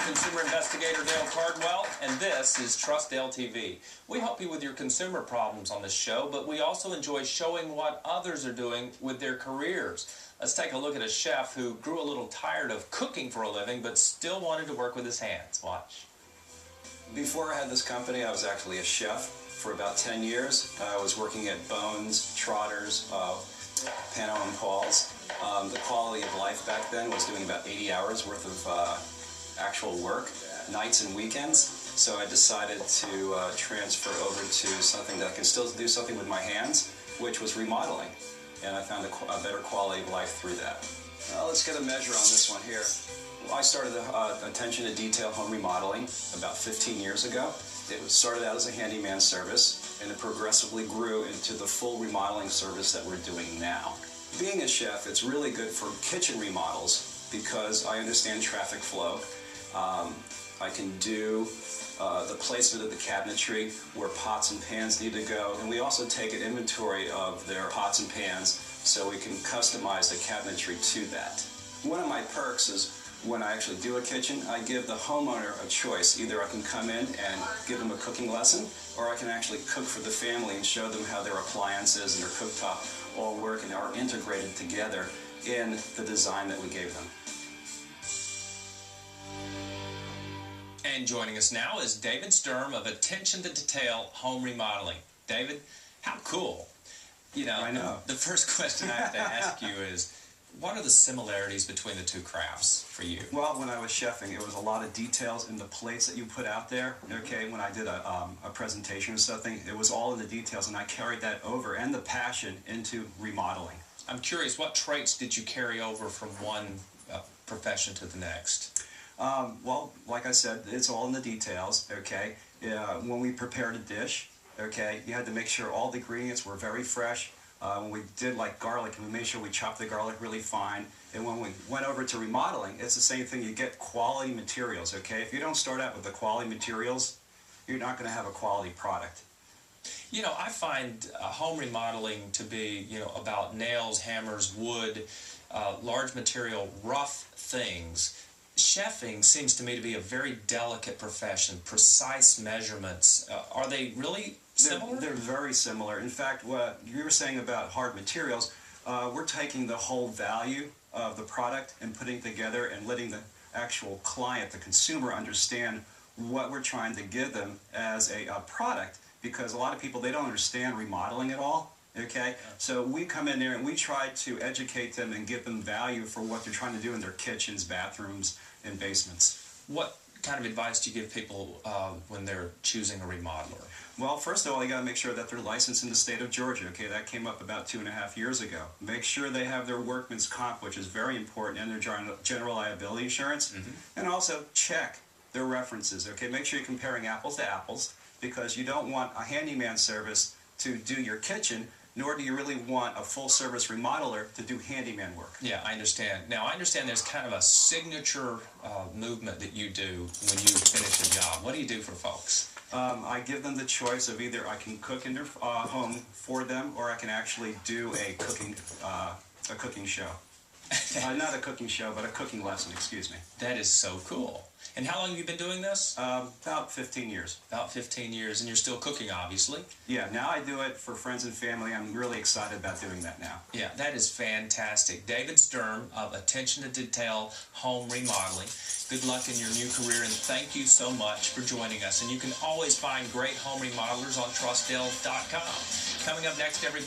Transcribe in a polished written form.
consumer investigator Dale Cardwell, and this is Trust Dale TV. We help you with your consumer problems on this show, but we also enjoy showing what others are doing with their careers. Let's take a look at a chef who grew a little tired of cooking for a living, but still wanted to work with his hands. Watch. Before I had this company, I was actually a chef for about 10 years. I was working at Bones, Trotters, Pano and Paul's. The quality of life back then was doing about 80 hours worth of actual work, nights and weekends. So I decided to transfer over to something that I can still do something with my hands, which was remodeling. And I found a better quality of life through that. Let's get a measure on this one here. I started attention to detail home remodeling about 15 years ago. It started out as a handyman service, and it progressively grew into the full remodeling service that we're doing now. Being a chef, it's really good for kitchen remodels because I understand traffic flow. I can do the placement of the cabinetry, where pots and pans need to go, and we also take an inventory of their pots and pans so we can customize the cabinetry to that. One of my perks is when I actually do a kitchen, I give the homeowner a choice. Either I can come in and give them a cooking lesson, or I can actually cook for the family and show them how their appliances and their cooktop all work and are integrated together in the design that we gave them. And joining us now is David Sturm of Attention to Detail Home Remodeling. David, how cool. I know. The first question I have to ask you is, what are the similarities between the two crafts for you? Well, when I was chefing, it was a lot of details in the plates that you put out there. Okay, when I did a presentation or something, it was all in the details, and I carried that over and the passion into remodeling. I'm curious, what traits did you carry over from one profession to the next? Well, like I said, it's all in the details. Okay, when we prepared a dish, okay, you had to make sure all the ingredients were very fresh. When we did like garlic, we made sure we chopped the garlic really fine. And when we went over to remodeling, it's the same thing. You get quality materials, okay? If you don't start out with the quality materials, you're not going to have a quality product. I find home remodeling to be, about nails, hammers, wood, large material, rough things. Chefing seems to me to be a very delicate profession, precise measurements. Are they really similar? They're very similar. In fact, what you were saying about hard materials, we're taking the whole value of the product and putting it together and letting the actual client, the consumer, understand what we're trying to give them as a product, because a lot of people, they don't understand remodeling at all. Okay, so we come in there and we try to educate them and give them value for what they're trying to do in their kitchens, bathrooms, and basements. What kind of advice do you give people when they're choosing a remodeler? Well, first of all, you got to make sure that they're licensed in the state of Georgia. Okay, that came up about 2.5 years ago. Make sure they have their workman's comp, which is very important, and their general liability insurance. And also check their references. Okay, make sure you're comparing apples to apples, because you don't want a handyman service to do your kitchen, nor do you really want a full-service remodeler to do handyman work. Yeah, I understand. Now, I understand there's kind of a signature movement that you do when you finish a job. What do you do for folks? I give them the choice of either I can cook in their home for them, or I can actually do a cooking show. Not a cooking show, but a cooking lesson, excuse me. That is so cool. And how long have you been doing this? About 15 years. About 15 years, and you're still cooking, obviously? Yeah, now I do it for friends and family. I'm really excited about doing that now. Yeah, that is fantastic. David Sturm of Attention to Detail Home Remodeling. Good luck in your new career, and thank you so much for joining us. And you can always find great home remodelers on TrustDale.com. Coming up next, everybody.